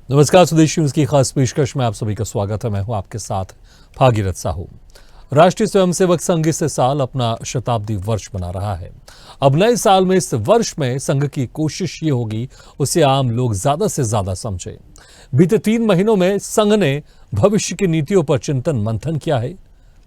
नमस्कार, स्वदेशी न्यूज की खास पेशकश में आप सभी का स्वागत है। मैं हूं आपके साथ भागीरथ साहू। राष्ट्रीय स्वयंसेवक संघ इस साल अपना शताब्दी वर्ष मना रहा है। अब नए साल में इस वर्ष में संघ की कोशिश ये होगी उसे आम लोग ज्यादा से ज्यादा समझे। बीते 3 महीनों में संघ ने भविष्य की नीतियों पर चिंतन मंथन किया है।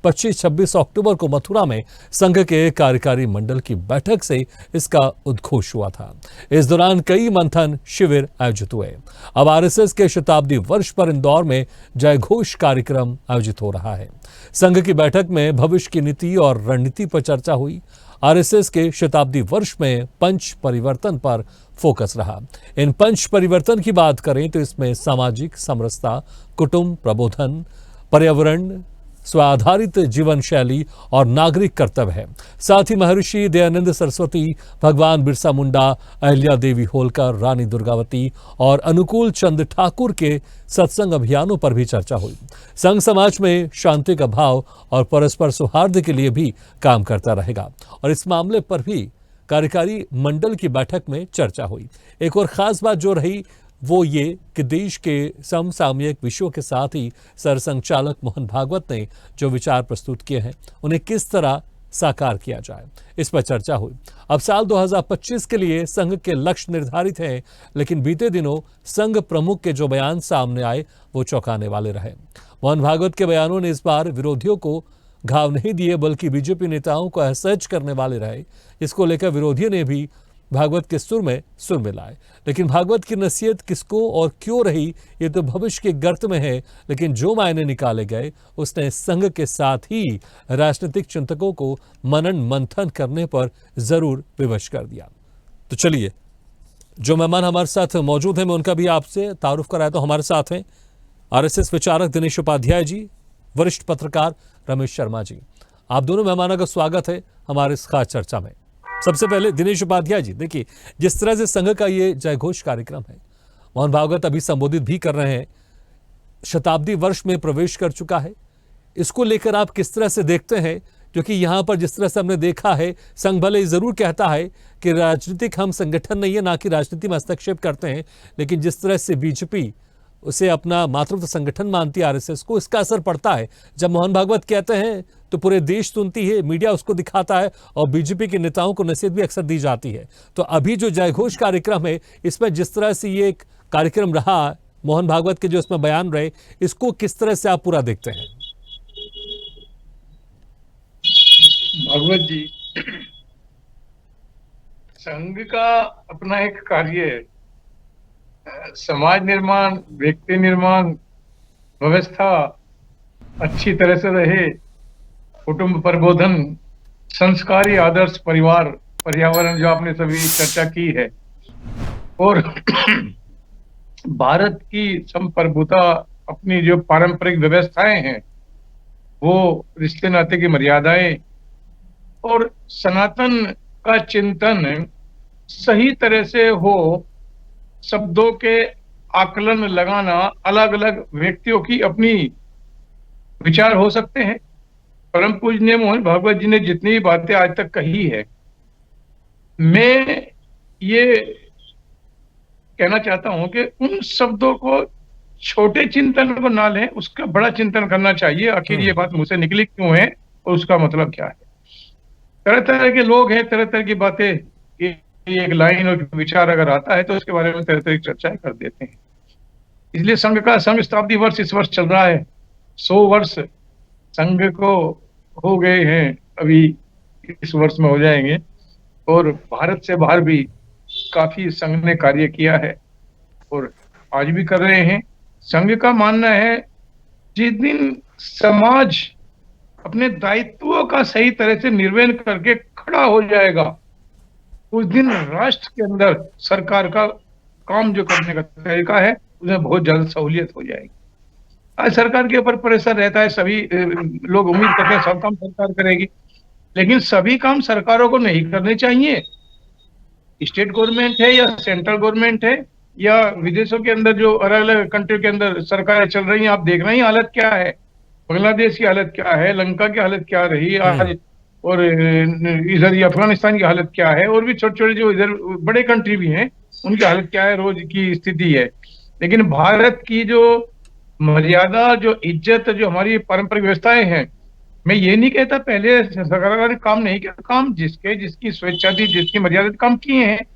25-26 अक्टूबर को मथुरा में संघ के कार्यकारी मंडल की बैठक से इसका उद्घोष हुआ था। इस दौरान कई मंथन शिविर आयोजित हुए। अब आरएसएस के शताब्दी वर्ष पर इंदौर में जयघोष कार्यक्रम आयोजित हो रहा है। संघ की बैठक में भविष्य की नीति और रणनीति पर चर्चा हुई। आरएसएस के शताब्दी वर्ष में पंच परिवर्तन पर फोकस रहा। इन पंच परिवर्तन की बात करें तो इसमें सामाजिक समरसता, कुटुंब प्रबोधन, पर्यावरण, स्वाधारित जीवन शैली और नागरिक कर्तव्य है। साथ ही महर्षि दयानंद सरस्वती, भगवान बिरसा मुंडा, अहिल्या देवी होलकर, रानी दुर्गावती और अनुकूल चंद ठाकुर के सत्संग अभियानों पर भी चर्चा हुई। संघ समाज में शांति का भाव और परस्पर सौहार्द के लिए भी काम करता रहेगा और इस मामले पर भी कार्यकारी मंडल की बैठक में चर्चा हुई। एक और खास बात जो रही वो ये कि देश के समसामयिक विषयों के साथ ही सरसंघचालक मोहन भागवत ने जो विचार प्रस्तुत किए हैं उन्हें किस तरह साकार किया जाए, इस पर चर्चा हुई। अब साल 2025 के लिए संघ के लक्ष्य निर्धारित हैं, लेकिन बीते दिनों संघ प्रमुख के जो बयान सामने आए वो चौंकाने वाले रहे। मोहन भागवत के बयानों ने इस बार विरोधियों को घाव नहीं दिए बल्कि बीजेपी नेताओं को असहज करने वाले रहे। इसको लेकर विरोधियों ने भी भागवत के सुर में सुर मिलाए। लेकिन भागवत की नसीहत किसको और क्यों रही ये तो भविष्य के गर्त में है, लेकिन जो मायने निकाले गए उसने संघ के साथ ही राजनीतिक चिंतकों को मनन मंथन करने पर जरूर विवश कर दिया। तो चलिए, जो मेहमान हमारे साथ मौजूद हैं मैं उनका भी आपसे तारुफ कराया। तो हमारे साथ हैं आरएसएस विचारक दिनेश उपाध्याय जी, वरिष्ठ पत्रकार रमेश शर्मा जी। आप दोनों मेहमानों का स्वागत है हमारे इस खास चर्चा में। सबसे पहले दिनेश उपाध्याय जी, देखिए जिस तरह से संघ का ये जयघोष कार्यक्रम है, मोहन भागवत अभी संबोधित भी कर रहे हैं, शताब्दी वर्ष में प्रवेश कर चुका है, इसको लेकर आप किस तरह से देखते हैं? क्योंकि यहां पर जिस तरह से हमने देखा है, संघ भले जरूर कहता है कि राजनीतिक हम संगठन नहीं है, ना कि राजनीति में हस्तक्षेप करते हैं, लेकिन जिस तरह से बीजेपी उसे अपना मातृत्व संगठन मानती है आरएसएस को, इसका असर पड़ता है। जब मोहन भागवत कहते हैं तो पूरे देश सुनती है, मीडिया उसको दिखाता है और बीजेपी के नेताओं को नसीहत भी अक्सर दी जाती है। तो अभी जो जयघोष कार्यक्रम है, इसमें जिस तरह से ये एक कार्यक्रम रहा, मोहन भागवत के जो इसमें बयान रहे, इसको किस तरह से आप पूरा देखते हैं? भागवत जी, संघ का अपना एक कार्य है, समाज निर्माण, व्यक्ति निर्माण, व्यवस्था अच्छी तरह से रहे, कुटुंब प्रबोधन, संस्कारी आदर्श परिवार, पर्यावरण, जो आपने सभी चर्चा की है, और भारत की संप्रभुता, अपनी जो पारंपरिक व्यवस्थाएं हैं, वो रिश्ते नाते की मर्यादाएं और सनातन का चिंतन सही तरह से हो, शब्दों के आकलन लगाना, अलग अलग व्यक्तियों की अपनी विचार हो सकते हैं। परम पूजनीय मोहन भागवत जी ने जितनी बातें आज तक कही है, मैं ये कहना चाहता हूं कि उन शब्दों को छोटे चिंतन को ना लें, उसका बड़ा चिंतन करना चाहिए। आखिर ये बात मुझसे निकली क्यों है और उसका मतलब क्या है। तरह तरह के लोग हैं, तरह तरह की बातें, एक लाइन और विचार अगर आता है तो उसके बारे में तरह तरह की चर्चाएं कर देते हैं। इसलिए संघ का शताब्दी वर्ष इस वर्ष चल रहा है। 100 वर्ष संघ को हो गए हैं, अभी इस वर्ष में हो जाएंगे। और भारत से बाहर भी काफी संघ ने कार्य किया है और आज भी कर रहे हैं। संघ का मानना है जिस दिन समाज अपने दायित्वों का सही तरह से निर्वहन करके खड़ा हो जाएगा, उस दिन राष्ट्र के अंदर सरकार का काम जो करने का तरीका है उसमें बहुत ज्यादा सहूलियत हो जाएगी। आज सरकार के ऊपर प्रेशर रहता है, सभी लोग उम्मीद करते हैं सब काम सरकार करेगी, लेकिन सभी काम सरकारों को नहीं करने चाहिए। स्टेट गवर्नमेंट है या सेंट्रल गवर्नमेंट है या विदेशों के अंदर जो अलग अलग कंट्री के अंदर सरकारें चल रही हैं, आप देख रहे हैं हालत क्या है, बांग्लादेश की हालत क्या है, लंका की हालत क्या रही आज, और इधर ये अफगानिस्तान की हालत क्या है, और भी छोटे छोटे जो इधर बड़े कंट्री भी हैं उनकी हालत क्या है, रोज की स्थिति है। लेकिन भारत की जो मर्यादा, जो इज्जत, जो हमारी पारंपरिक व्यवस्थाएं हैं, मैं ये नहीं कहता पहले सरकार ने काम नहीं किया, काम जिसके जिसकी स्वेच्छा थी, जिसकी मर्यादा थी, काम किए हैं।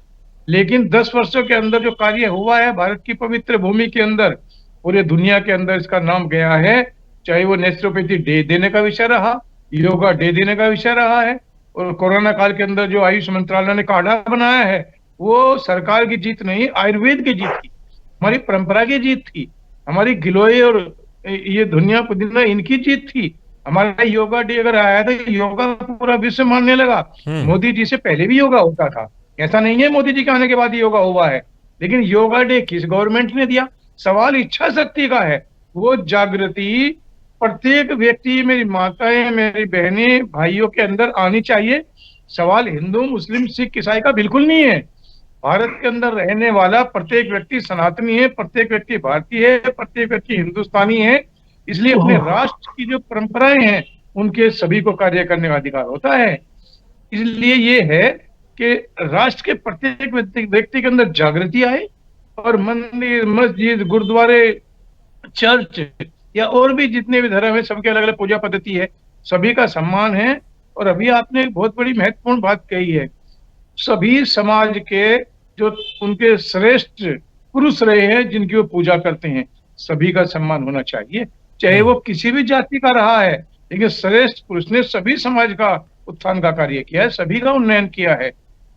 लेकिन 10 वर्षों के अंदर जो कार्य हुआ है भारत की पवित्र भूमि के अंदर, पूरे दुनिया के अंदर इसका नाम गया है। चाहे वो नेचुरोपैथी डे देने का विषय रहा, योगा डे देने का विषय रहा है, और कोरोना काल के अंदर जो आयुष मंत्रालय ने काढ़ा बनाया है, वो सरकार की जीत नहीं, आयुर्वेद की जीत थी, हमारी परंपरा की जीत थी, हमारी गिलोय और ये दुनिया पुदीना इनकी जीत थी। हमारा योगा डे अगर आया था, योगा पूरा विश्व मानने लगा। मोदी जी से पहले भी योगा होता था, ऐसा नहीं है मोदी जी के आने के बाद योगा हुआ है। लेकिन योगा डे किस गवर्नमेंट ने दिया? सवाल इच्छा शक्ति का है। वो जागृति प्रत्येक व्यक्ति, मेरी माताएं, मेरी बहनें, भाइयों के अंदर आनी चाहिए। सवाल हिंदू, मुस्लिम, सिख, ईसाई का बिल्कुल नहीं है। भारत के अंदर रहने वाला प्रत्येक व्यक्ति सनातनी है, प्रत्येक व्यक्ति भारतीय है, प्रत्येक व्यक्ति हिंदुस्तानी है। इसलिए अपने राष्ट्र की जो परंपराएं हैं, उनके सभी को कार्य करने का अधिकार होता है। इसलिए ये है कि राष्ट्र के प्रत्येक व्यक्ति के अंदर जागृति आए, और मंदिर, मस्जिद, गुरुद्वारे, चर्च या और भी जितने भी धर्म है, सबके अलग अलग पूजा पद्धति है, सभी का सम्मान है। और अभी आपने एक बहुत बड़ी महत्वपूर्ण बात कही है, सभी समाज के जो उनके श्रेष्ठ पुरुष रहे हैं, जिनकी वो पूजा करते हैं, सभी का सम्मान होना चाहिए, चाहे वो किसी भी जाति का रहा है। लेकिन श्रेष्ठ पुरुष ने सभी समाज का उत्थान का कार्य किया है, सभी का उन्नयन किया है।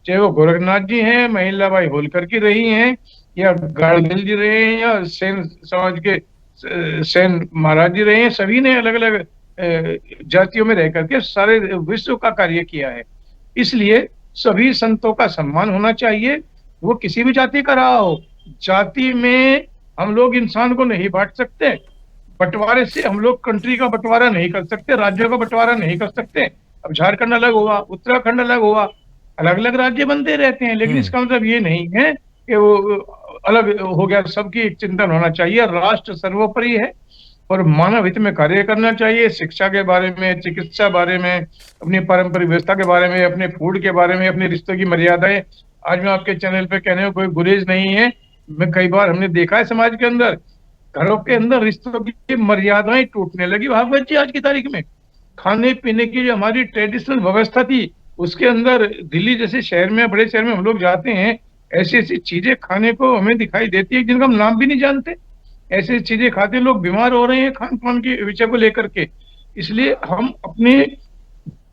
चाहे वो गोरखनाथ जी हैं, महिलाबाई होलकर की रही हैं, या गाड़गिल जी रहे हैं, या सेन समाज के सेन महाराज जी रहे हैं, सभी ने अलग अलग जातियों में रह करके सारे विश्व का कार्य किया है। इसलिए सभी संतों का सम्मान होना चाहिए, वो किसी भी जाति का रहा हो। जाति में हम लोग इंसान को नहीं बांट सकते, बंटवारे से हम लोग कंट्री का बंटवारा नहीं कर सकते, राज्यों का बंटवारा नहीं कर सकते। अब झारखंड अलग हुआ, उत्तराखंड अलग हुआ, अलग अलग राज्य बनते रहते हैं, लेकिन इसका मतलब ये नहीं है कि वो अलग हो गया। सबकी एक चिंतन होना चाहिए, राष्ट्र सर्वोपरि है और मानव हित में कार्य करना चाहिए। शिक्षा के बारे में, चिकित्सा बारे में, अपनी पारंपरिक व्यवस्था के बारे में, अपने फूड के बारे में, अपने रिश्तों की मर्यादाएं। आज मैं आपके चैनल पे कहने में कोई गुरेज नहीं है, मैं कई बार हमने देखा है समाज के अंदर, घरों के अंदर रिश्तों की मर्यादाएं टूटने लगी। भागवत जी आज की तारीख में खाने पीने की जो हमारी ट्रेडिशनल व्यवस्था थी, उसके अंदर दिल्ली जैसे शहर में, बड़े शहर में हम लोग जाते हैं, ऐसी ऐसी चीजें खाने को हमें दिखाई देती है जिनका हम नाम भी नहीं जानते। ऐसी चीजें खाते लोग बीमार हो रहे हैं खान पान के विषय को लेकर के। इसलिए हम अपने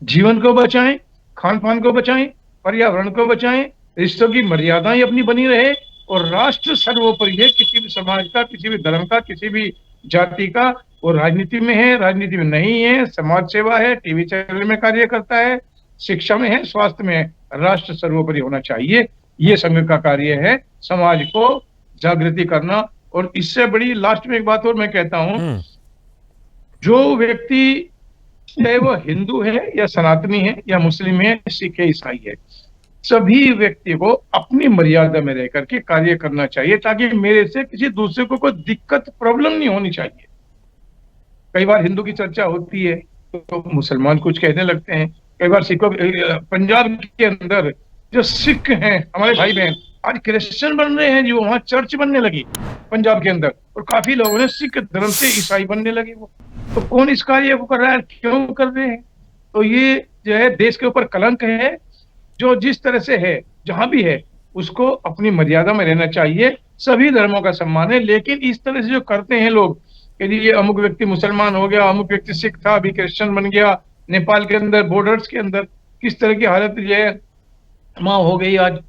जीवन को बचाएं, खान पान को बचाएं, पर्यावरण को बचाएं, रिश्तों की मर्यादाएं अपनी बनी रहे, और राष्ट्र सर्वोपरि है। किसी भी समाज का, किसी भी धर्म का, किसी भी जाति का। वो राजनीति में है, राजनीति में नहीं है, समाज सेवा है, टीवी चैनल में कार्य करता है, शिक्षा में है, स्वास्थ्य में है, राष्ट्र सर्वोपरि होना चाहिए। ये संघ का कार्य है, समाज को जागृति करना। और इससे बड़ी लास्ट में एक बात और मैं कहता हूं, जो व्यक्ति चाहे वो हिंदू है या सनातनी है या मुस्लिम है, सिख है, ईसाई है, सभी व्यक्ति को अपनी मर्यादा में रह करके कार्य करना चाहिए, ताकि मेरे से किसी दूसरे को कोई दिक्कत, प्रॉब्लम नहीं होनी चाहिए। कई बार हिंदू की चर्चा होती है तो मुसलमान कुछ कहने लगते हैं, कई बार सिखों, पंजाब के अंदर जो सिख हैं हमारे भाई बहन, आज क्रिश्चियन बन रहे हैं, जो वहां चर्च बनने लगी पंजाब के अंदर, और काफी लोगों ने सिख धर्म से ईसाई बनने लगे। वो तो कौन इस कार्य को कर रहा है, क्यों कर रहे हैं? तो ये जो है देश के ऊपर कलंक है। जो जिस तरह से है, जहां भी है, उसको अपनी मर्यादा में रहना चाहिए। सभी धर्मों का सम्मान है, लेकिन इस तरह से जो करते हैं लोग कि ये अमुक व्यक्ति मुसलमान हो गया, अमुक व्यक्ति सिख था, अभी क्रिश्चियन बन गया। नेपाल के अंदर बॉर्डर्स के अंदर किस तरह की हालत जो है वहां हो गई, आज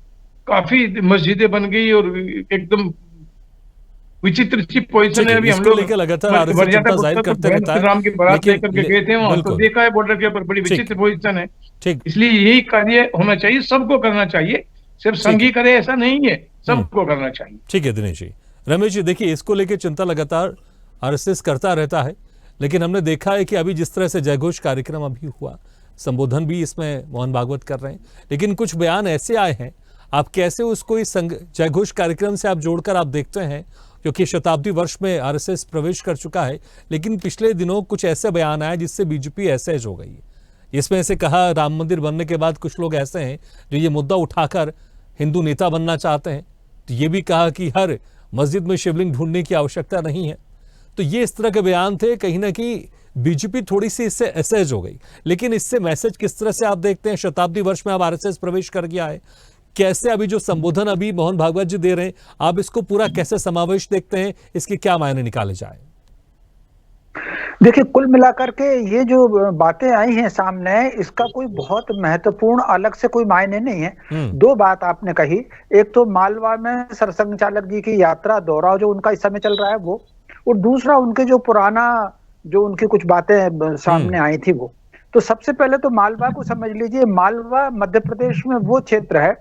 काफी मस्जिदें बन गई और एकदम विचित्र सी पोजीशन है। अभी हम लोग लगातार आरएसएस चिंता जाहिर करते रहता है, राम की बारात लेकर के गए थे वहां, तो देखा है बॉर्डर के ऊपर बड़ी विचित्र पोजीशन है। इसलिए यही कार्य होना चाहिए, सबको करना चाहिए, सिर्फ संघी करे ऐसा नहीं है, सबको करना चाहिए। ठीक है दिनेश जी। रमेश जी, देखिए इसको लेकर चिंता लगातार आरएसएस करता रहता है, लेकिन हमने देखा है कि अभी जिस तरह से जयघोष कार्यक्रम अभी हुआ, संबोधन भी इसमें मोहन भागवत कर रहे हैं, लेकिन कुछ बयान ऐसे आए हैं, आप कैसे उसको इस जयघोष कार्यक्रम से आप जोड़कर आप देखते हैं, क्योंकि शताब्दी वर्ष में आरएसएस प्रवेश कर चुका है, लेकिन पिछले दिनों कुछ ऐसे बयान आए जिससे बीजेपी असहज हो गई है। इसमें से कहा, राम मंदिर बनने के बाद कुछ लोग ऐसे हैं जो ये मुद्दा उठाकर हिंदू नेता बनना चाहते हैं, तो ये भी कहा कि हर मस्जिद में शिवलिंग ढूंढने की आवश्यकता नहीं है। तो ये इस तरह के बयान थे, कहीं ना कहीं बीजेपी थोड़ी सी इससे असहज हो गई। लेकिन इससे मैसेज किस तरह से आप देखते हैं? शताब्दी वर्ष में अब आरएसएस प्रवेश कर गया है, कैसे अभी जो संबोधन अभी मोहन भागवत जी दे रहे हैं, आप इसको पूरा कैसे समावेश देखते हैं? इसके क्या मायने निकाले जाए? देखिए, कुल मिलाकर के ये जो बातें आई हैं सामने, इसका कोई बहुत महत्वपूर्ण अलग से कोई मायने नहीं है। दो बात आपने कही, एक तो मालवा में सरसंघ चालक जी की यात्रा दौरा जो उनका इस समय चल रहा है वो, और दूसरा उनके जो पुराना जो उनकी कुछ बातें सामने आई थी वो। तो सबसे पहले तो मालवा को समझ लीजिए। मालवा मध्य प्रदेश में वो क्षेत्र है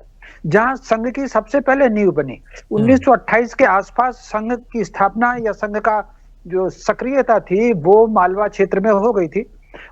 जहां संघ की सबसे पहले नींव बनी। 1928 के आसपास संघ की स्थापना या संघ का जो सक्रियता थी वो मालवा क्षेत्र में हो गई थी।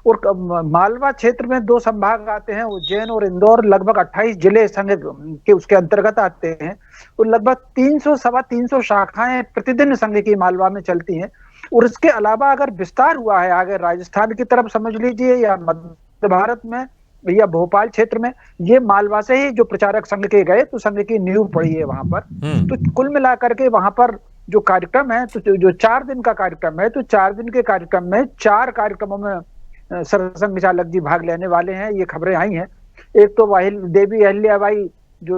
और मालवा क्षेत्र में दो संभाग आते हैं, उज्जैन और इंदौर। लगभग 28 जिले संघ के उसके अंतर्गत आते हैं और लगभग 300 सवा 300 शाखाएं प्रतिदिन संघ की मालवा में चलती हैं। और इसके अलावा अगर विस्तार हुआ है आगे राजस्थान की तरफ समझ लीजिए, या मध्य भारत में या भोपाल क्षेत्र में, ये मालवा से ही जो प्रचारक संघ के गए तो संघ की नींव पड़ी है वहां पर। तो कुल मिलाकर के वहां पर जो कार्यक्रम है, तो जो 4 दिन का कार्यक्रम है, तो 4 दिन के कार्यक्रम में 4 कार्यक्रमों में सरसंघ चालक जी भाग लेने वाले हैं, ये खबरें आई हैं। एक तो देवी अहिल्याबाई जो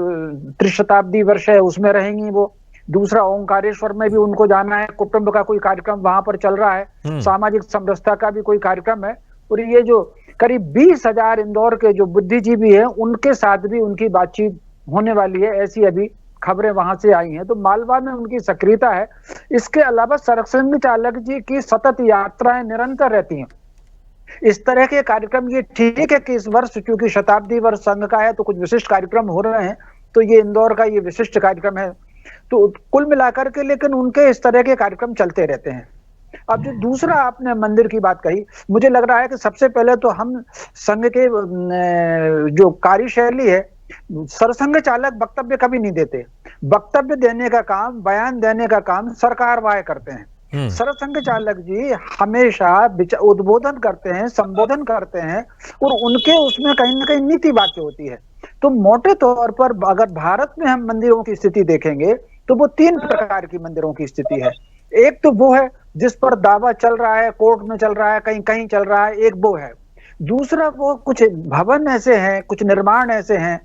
त्रिशताब्दी वर्ष है उसमें रहेंगी वो। दूसरा ओंकारेश्वर में भी उनको जाना है, कुटुंब का कोई कार्यक्रम वहां पर चल रहा है, सामाजिक समरसता का भी कोई कार्यक्रम है। और ये जो करीब 20,000 इंदौर के जो बुद्धिजीवी हैं उनके साथ भी उनकी बातचीत होने वाली है, ऐसी अभी खबरें वहां से आई हैं। तो मालवा में उनकी सक्रियता है। इसके अलावा सरसंघ चालक जी की सतत यात्राएं निरंतर रहती हैं। इस तरह के कार्यक्रम, ये ठीक है कि इस वर्ष क्योंकि शताब्दी वर्ष संघ का है तो कुछ विशिष्ट कार्यक्रम हो रहे हैं, तो ये इंदौर का ये विशिष्ट कार्यक्रम है। तो कुल मिलाकर के लेकिन उनके इस तरह के कार्यक्रम चलते रहते हैं। अब जो दूसरा आपने मंदिर की बात कही, मुझे लग रहा है कि सबसे पहले तो हम संघ के जो कार्यशैली है, सरसंघ चालक वक्तव्य कभी नहीं देते। वक्तव्य देने का काम, बयान देने का काम सरकार वाले करते हैं। सरसंघ चालक जी हमेशा उद्बोधन करते हैं, संबोधन करते हैं, और उनके उसमें कहीं ना कहीं नीति वाक्य होती है। तो मोटे तौर पर अगर भारत में हम मंदिरों की स्थिति देखेंगे तो वो 3 प्रकार की मंदिरों की स्थिति है। एक तो वो है जिस पर दावा चल रहा है, कोर्ट में चल रहा है, कहीं कहीं चल रहा है, एक वो है। दूसरा वो कुछ भवन ऐसे हैं, कुछ निर्माण ऐसे हैं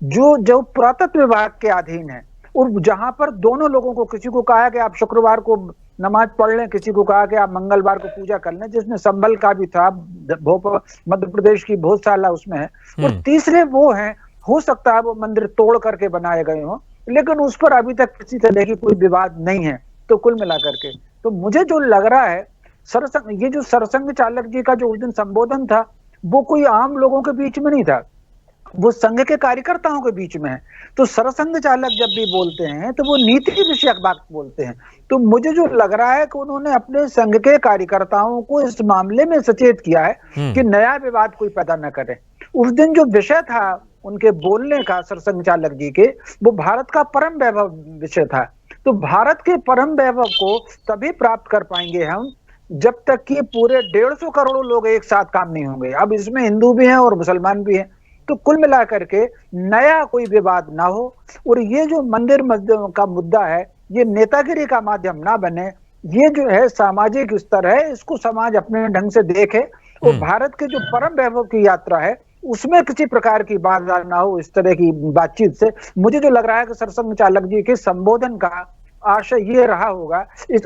जो पुरातत्व विभाग के अधीन है, और जहां पर दोनों लोगों को, किसी को कहा कि आप शुक्रवार को नमाज पढ़ लें, किसी को कहा कि आप मंगलवार को पूजा कर लें, जिसमें संभल का भी था, भोपाल मध्य प्रदेश की भोजशाला उसमें है। और तीसरे वो हैं, हो सकता है वो मंदिर तोड़ करके बनाए गए हों, लेकिन उस पर अभी तक किसी तरह की कोई विवाद नहीं है। तो कुल मिलाकर के तो मुझे जो लग रहा है, ये जो सरसंघ चालक जी का जो उस दिन संबोधन था वो कोई आम लोगों के बीच में नहीं था, वो संघ के कार्यकर्ताओं के बीच में है। तो सरसंघ चालक जब भी बोलते हैं तो वो नीति विषयक बात बोलते हैं। तो मुझे जो लग रहा है कि उन्होंने अपने संघ के कार्यकर्ताओं को इस मामले में सचेत किया है कि नया विवाद कोई पैदा न करे। उस दिन जो विषय था उनके बोलने का सरसंघ चालक जी के, वो भारत का परम वैभव विषय था। तो भारत के परम वैभव को तभी प्राप्त कर पाएंगे हम जब तक कि पूरे 150 करोड़ लोग एक साथ काम नहीं होंगे। अब इसमें हिंदू भी हैं और मुसलमान भी हैं। तो कुल मिलाकर के नया कोई विवाद ना हो, और ये जो मंदिर मस्जिद का मुद्दा है ये नेतागिरी का माध्यम ना बने। ये जो है सामाजिक स्तर है, इसको समाज अपने ढंग से देखे, और भारत के जो परम वैभव की यात्रा है उसमें किसी प्रकार की बाधा ना हो। इस तरह की बातचीत से मुझे जो लग रहा है कि सरसंघ चालक जी के संबोधन का आशय ये रहा होगा।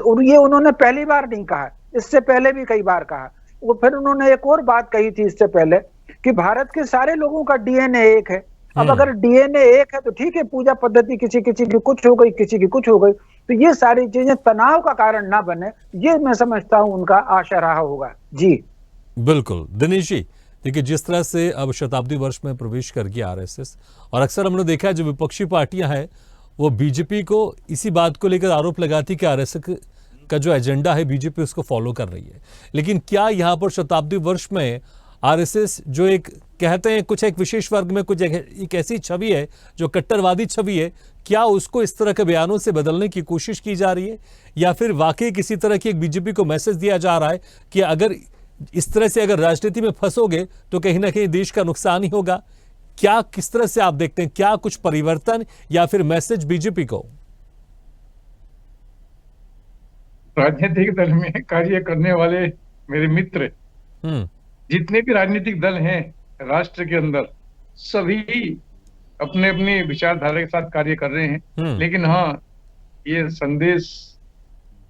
और ये उन्होंने पहली बार नहीं कहा, इससे पहले भी कई बार कहा। वो फिर उन्होंने एक और बात कही थी इससे पहले कि भारत के सारे लोगों का डीएनए एक है। अब अगर डीएनए एक है तो ठीक है, पूजा पद्धति किसी किसी की कुछ हो गई, किसी की कुछ हो गई, तो ये सारी चीजें तनाव का कारण ना बने, ये मैं समझता हूं उनका आशा रहा होगा। जी बिल्कुल दिनेश जी, देखिए जिस तरह से अब शताब्दी वर्ष में प्रवेश कर गया आरएसएस, और अक्सर हमने देखा है जो विपक्षी पार्टियां हैं वो बीजेपी को इसी बात को लेकर आरोप लगाती कि आरएसएस का जो एजेंडा है बीजेपी उसको फॉलो कर रही है। लेकिन क्या यहाँ पर शताब्दी वर्ष में आरएसएस जो एक कहते हैं कुछ एक विशेष वर्ग में कुछ एक ऐसी छवि है जो कट्टरवादी छवि है, क्या उसको इस तरह के बयानों से बदलने की कोशिश की जा रही है, या फिर वाकई किसी तरह की एक बीजेपी को मैसेज दिया जा रहा है कि अगर इस तरह से अगर राजनीति में फंसोगे तो कहीं ना कहीं देश का नुकसान ही होगा? क्या किस तरह से आप देखते हैं, क्या कुछ परिवर्तन या फिर मैसेज बीजेपी को? राजनीतिक दल में कार्य करने वाले मेरे मित्र, हम्म। जितने भी राजनीतिक दल हैं राष्ट्र के अंदर, सभी अपने अपनी विचारधारा के साथ कार्य कर रहे हैं। हम्म। लेकिन हाँ, ये संदेश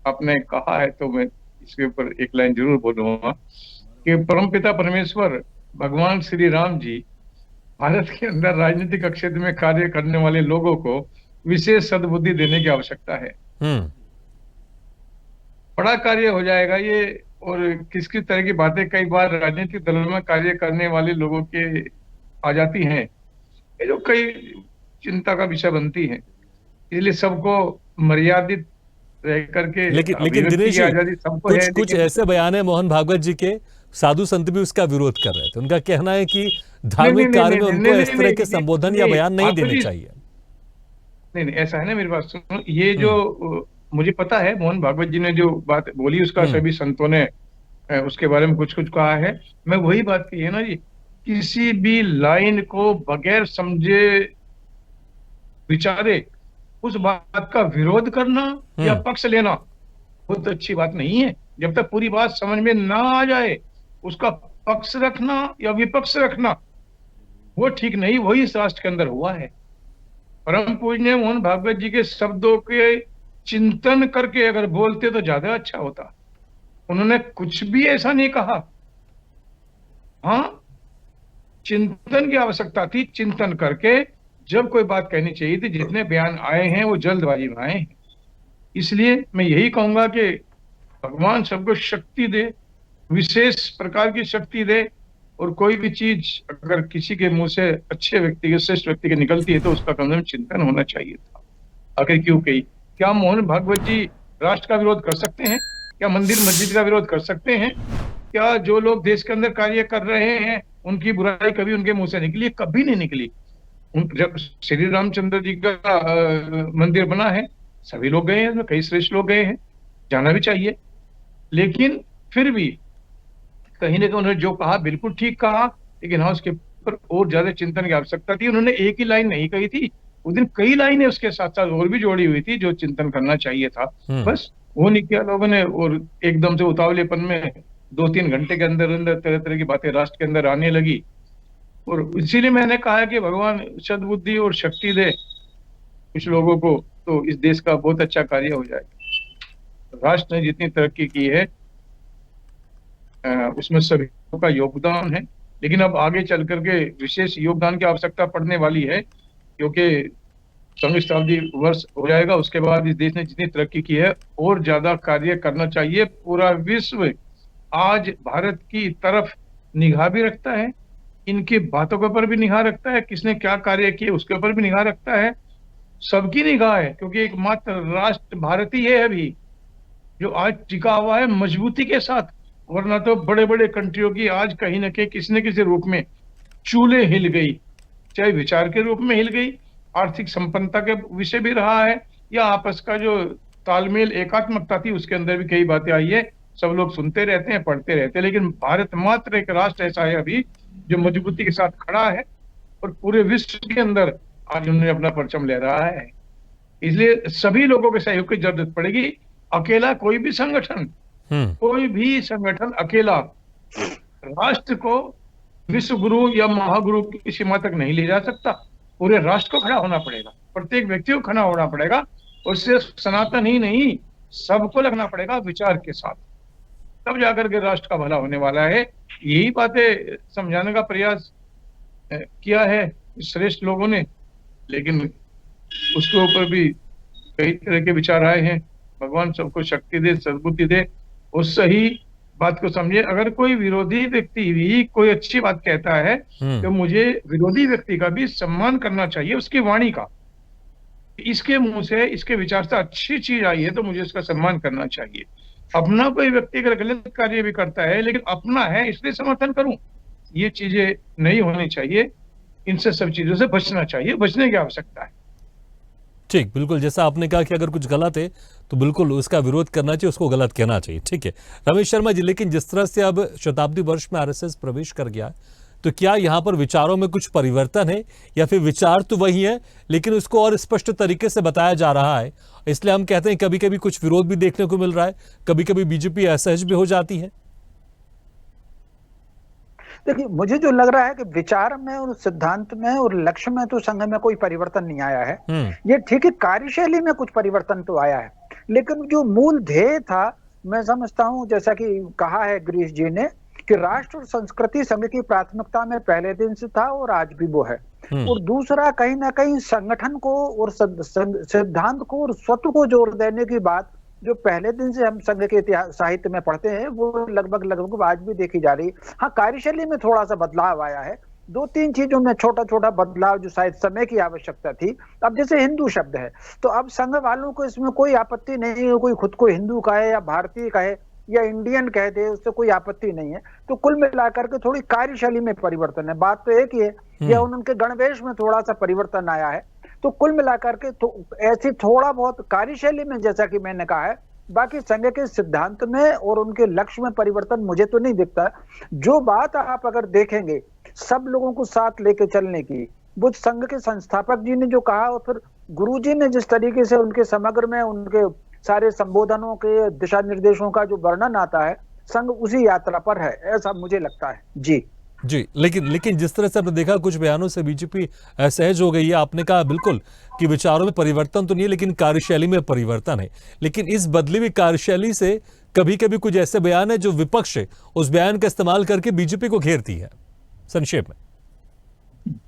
आपने कहा है तो मैं इसके ऊपर एक लाइन जरूर बोलूंगा कि परमपिता परमेश्वर भगवान श्री राम जी भारत के अंदर राजनीतिक क्षेत्र में कार्य करने वाले लोगों को विशेष सद्बुद्धि देने की आवश्यकता है। हम्म। बड़ा कार्य हो जाएगा ये। और किस किस तरह की बातें कई बार राजनीतिक दलों में कार्य करने वाले लोगों के आ जाती हैं, ये जो कई चिंता का विषय बनती है। इसलिए सबको मर्यादित रह करके लेकिन अभिव्यक्ति दिनेश की जी, आजादी सबको कुछ है, कुछ लेकिन ऐसे बयान है मोहन भागवत जी के, साधु संत भी उसका विरोध कर रहे थे। उनका कहना है कि धार्मिक कार्य में उनको इस तरह के संबोधन या बयान नहीं देने चाहिए। नहीं नहीं, ऐसा है ना, मेरी बात सुनो। ये जो मुझे पता है मोहन भागवत जी ने जो बात बोली उसका सभी संतों ने उसके बारे में कुछ कुछ कहा है। मैं वही बात की है ना जी, किसी भी लाइन को बगैर समझे विचारे उस बात का विरोध करना या पक्ष लेना बहुत अच्छी बात नहीं है। जब तक पूरी बात समझ में ना आ जाए उसका पक्ष रखना या विपक्ष रखना वो ठीक नहीं। वही इस राष्ट्र के अंदर हुआ है। परम पूज्य मोहन भागवत जी के शब्दों के चिंतन करके अगर बोलते तो ज्यादा अच्छा होता। उन्होंने कुछ भी ऐसा नहीं कहा। हाँ, चिंतन की आवश्यकता थी। चिंतन करके जब कोई बात कहनी चाहिए थी, जितने बयान आए हैं वो जल्दबाजी में आए हैं। इसलिए मैं यही कहूंगा कि भगवान सबको शक्ति दे, विशेष प्रकार की शक्ति दे। और कोई भी चीज अगर किसी के मुंह से अच्छे व्यक्ति के, श्रेष्ठ व्यक्ति के निकलती है तो उसका कम से कम चिंतन होना चाहिए था। आखिर क्यों कही? क्या मोहन भागवत जी राष्ट्र का विरोध कर सकते हैं? क्या मंदिर मस्जिद का विरोध कर सकते हैं? क्या जो लोग देश के अंदर कार्य कर रहे हैं उनकी बुराई कभी उनके मुंह से निकली? कभी नहीं निकली। जब श्री रामचंद्र जी का मंदिर बना है, सभी लोग गए हैं, कई श्रेष्ठ लोग गए हैं, जाना भी चाहिए। लेकिन फिर भी कहीं ना कहीं उन्होंने जो कहा बिल्कुल ठीक कहा, लेकिन हाँ उसके ऊपर और ज्यादा चिंतन की आवश्यकता थी। उन्होंने एक ही लाइन नहीं कही थी, उस दिन कई लाइनें उसके साथ साथ और भी जोड़ी हुई थी जो चिंतन करना चाहिए था। बस वो नहीं किया लोगों ने, और एकदम से उतावलेपन में 2-3 घंटे के अंदर अंदर तरह तरह की बातें राष्ट्र के अंदर आने लगी। और इसीलिए मैंने कहा कि भगवान सद्बुद्धि और शक्ति दे कुछ लोगों को, तो इस देश का बहुत अच्छा कार्य हो जाएगा। राष्ट्र ने जितनी तरक्की की है उसमें सभी का योगदान है। लेकिन अब आगे चल करके विशेष योगदान की आवश्यकता पड़ने वाली है, क्योंकि शताब्दी वर्ष हो जाएगा। उसके बाद इस देश ने जितनी तरक्की की है और ज्यादा कार्य करना चाहिए। पूरा विश्व आज भारत की तरफ निगाह भी रखता है, इनकी बातों के ऊपर भी निगाह रखता है, किसने क्या कार्य किए उसके ऊपर भी निगाह रखता है। सबकी निगाह है, क्योंकि एकमात्र राष्ट्र भारत ही है अभी जो आज टिका हुआ है मजबूती के साथ। वरना तो बड़े बड़े कंट्रियों की आज कहीं न कहीं किसी न किसी रूप में चूल्हे हिल गई, चाहे विचार के रूप में हिल गई, आर्थिक संपन्नता के विषय भी रहा है, या आपस का जो तालमेल एकात्मकता थी उसके अंदर भी कई बातें आई है। सब लोग सुनते रहते हैं, पढ़ते रहते हैं, लेकिन भारत मात्र एक राष्ट्र ऐसा है अभी जो मजबूती के साथ खड़ा है और पूरे विश्व के अंदर आज उन्होंने अपना परचम लहराया है। इसलिए सभी लोगों के सहयोग की जरूरत पड़ेगी। अकेला कोई भी संगठन अकेला राष्ट्र को विश्व गुरु या महागुरु की सीमा तक नहीं ले जा सकता। पूरे राष्ट्र को खड़ा होना पड़ेगा, प्रत्येक व्यक्ति को खड़ा होना पड़ेगा, और सिर्फ सनातन ही नहीं सबको लगना पड़ेगा विचार के साथ, तब जाकर के राष्ट्र का भला होने वाला है। यही बातें समझाने का प्रयास किया है श्रेष्ठ लोगों ने, लेकिन उसके ऊपर भी कई तरह के विचार आए हैं। भगवान सबको शक्ति दे, सद्बुद्धि दे और सही बात को समझे। अगर कोई विरोधी व्यक्ति भी कोई अच्छी बात कहता है तो मुझे विरोधी व्यक्ति का भी सम्मान करना चाहिए, उसकी वाणी का। इसके मुंह से, इसके विचार से अच्छी चीज आई है तो मुझे उसका सम्मान करना चाहिए। अपना कोई व्यक्ति अगर गलत कार्य भी करता है लेकिन अपना है इसलिए समर्थन करूं, ये चीजें नहीं होनी चाहिए। इनसे सब चीजों से बचना चाहिए, बचने की आवश्यकता है। ठीक, बिल्कुल जैसा आपने कहा कि अगर कुछ गलत है तो बिल्कुल उसका विरोध करना चाहिए, उसको गलत कहना चाहिए। ठीक है रमेश शर्मा जी, लेकिन जिस तरह से अब शताब्दी वर्ष में आरएसएस प्रवेश कर गया, तो क्या यहाँ पर विचारों में कुछ परिवर्तन है या फिर विचार तो वही है लेकिन उसको और स्पष्ट तरीके से बताया जा रहा है? इसलिए हम कहते हैं कभी कभी कुछ विरोध भी देखने को मिल रहा है, कभी कभी बीजेपी असहज भी हो जाती है। देखिए, मुझे जो लग रहा है कि विचार में और सिद्धांत में और लक्ष्य में तो संघ में कोई परिवर्तन नहीं आया है। ये ठीक है, कार्यशैली में कुछ परिवर्तन तो आया है, लेकिन जो मूल ध्येय था, मैं समझता हूं जैसा कि कहा है गिरीश जी ने कि राष्ट्र और संस्कृति संघ की प्राथमिकता में पहले दिन से था और आज भी वो है। और दूसरा, कहीं ना कहीं संगठन को और सिद्धांत को और स्वत्व को जोर देने की बात जो पहले दिन से हम संघ के इतिहास साहित्य में पढ़ते हैं वो लगभग आज भी देखी जा रही है। हाँ, कार्यशैली में थोड़ा सा बदलाव आया है, 2-3 चीजों में छोटा छोटा बदलाव जो शायद समय की आवश्यकता थी। अब जैसे हिंदू शब्द है तो अब संघ वालों को इसमें कोई आपत्ति नहीं है, कोई खुद को हिंदू कहे या भारतीय कहे या इंडियन कह दे, उससे कोई आपत्ति नहीं है। तो कुल मिलाकर के थोड़ी कार्यशैली में परिवर्तन है, बात तो एक ही है, या उनके गणवेश में थोड़ा सा परिवर्तन आया है। तो कुल मिलाकर के तो ऐसी थोड़ा बहुत कार्यशैली में जैसा कि मैंने कहा है, बाकी संघ के सिद्धांत में और उनके लक्ष्य में परिवर्तन मुझे तो नहीं दिखता। जो बात आप अगर देखेंगे सब लोगों को साथ लेके चलने की, वो संघ के संस्थापक जी ने जो कहा और फिर गुरु जी ने जिस तरीके से उनके समग्र में उनके सारे संबोधनों के दिशा निर्देशों का जो वर्णन आता है, संघ उसी यात्रा पर है, ऐसा मुझे लगता है। जी, लेकिन जिस तरह से आपने देखा कुछ बयानों से बीजेपी असहज हो गई है। आपने कहा बिल्कुल कि विचारों में परिवर्तन तो नहीं है लेकिन कार्यशैली में परिवर्तन है। लेकिन इस बदली हुई कार्यशैली से कभी कभी कुछ ऐसे बयान है जो विपक्ष है उस बयान का इस्तेमाल करके बीजेपी को घेरती है। संक्षेप में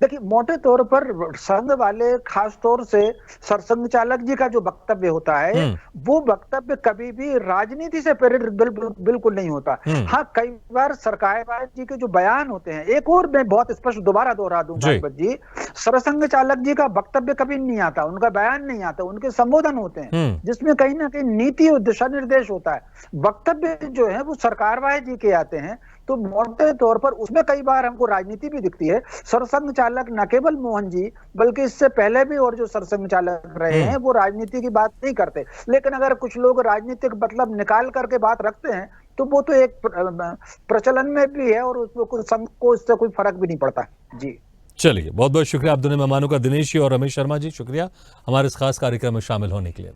देखिए, मोटे तौर पर संघ वाले खास तौर से सरसंघ चालक जी का जो वक्तव्य होता है वो वक्तव्य कभी भी राजनीति से प्रेरित बिल्कुल नहीं होता। हाँ, कई बार सरकार जी के जो बयान होते हैं, एक और मैं बहुत स्पष्ट दोबारा दोहरा दूं जी, सरसंघ चालक जी का वक्तव्य कभी नहीं आता, उनका बयान नहीं आता, उनके संबोधन होते हैं जिसमें कहीं ना कहीं नीति और दिशा निर्देश होता है। वक्तव्य जो है वो सरकारवाह जी के आते हैं, तो मोटे तौर पर उसमें कई बार हमको राजनीति भी दिखती है। सरसंघ चालक न केवल मोहन जी बल्कि इससे पहले भी और जो सरसंघ चालक रहे हैं वो राजनीति की बात नहीं करते, लेकिन अगर कुछ लोग राजनीतिक मतलब निकाल करके बात रखते हैं तो वो तो एक प्रचलन में भी है और उसमें कुछ संघ को इससे कोई फर्क भी नहीं पड़ता। जी, चलिए, बहुत बहुत शुक्रिया आप दोनों मेहमानों का, दिनेश जी और रमेश शर्मा जी, शुक्रिया हमारे इस खास कार्यक्रम में शामिल होने के लिए।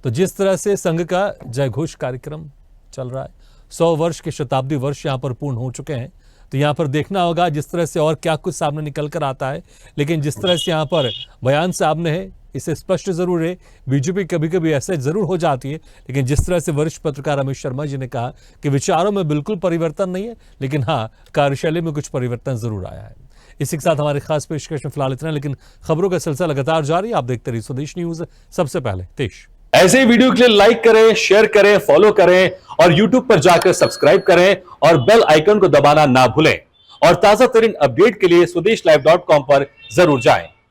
तो जिस तरह से संघ का जय घोष कार्यक्रम चल रहा है, 100 वर्ष के शताब्दी वर्ष यहाँ पर पूर्ण हो चुके हैं, तो यहाँ पर देखना होगा जिस तरह से और क्या कुछ सामने निकल कर आता है। लेकिन जिस तरह से यहाँ पर बयान सामने है, इसे स्पष्ट जरूर है, बीजेपी कभी कभी ऐसे जरूर हो जाती है, लेकिन जिस तरह से वरिष्ठ पत्रकार रमेश शर्मा जी ने कहा कि विचारों में बिल्कुल परिवर्तन नहीं है, लेकिन हाँ, कार्यशैली में कुछ परिवर्तन जरूर आया है। इसी के साथ हमारे खास पेशकश में फिलहाल इतना, लेकिन खबरों का सिलसिला लगातार जारी। आप देखते रहिए स्वदेश न्यूज, सबसे पहले देश। ऐसे ही वीडियो के लिए लाइक करें, शेयर करें, फॉलो करें और YouTube पर जाकर सब्सक्राइब करें और बेल आइकन को दबाना ना भूलें। और ताजा तरीन अपडेट के लिए स्वदेशलाइव.com पर जरूर जाएं।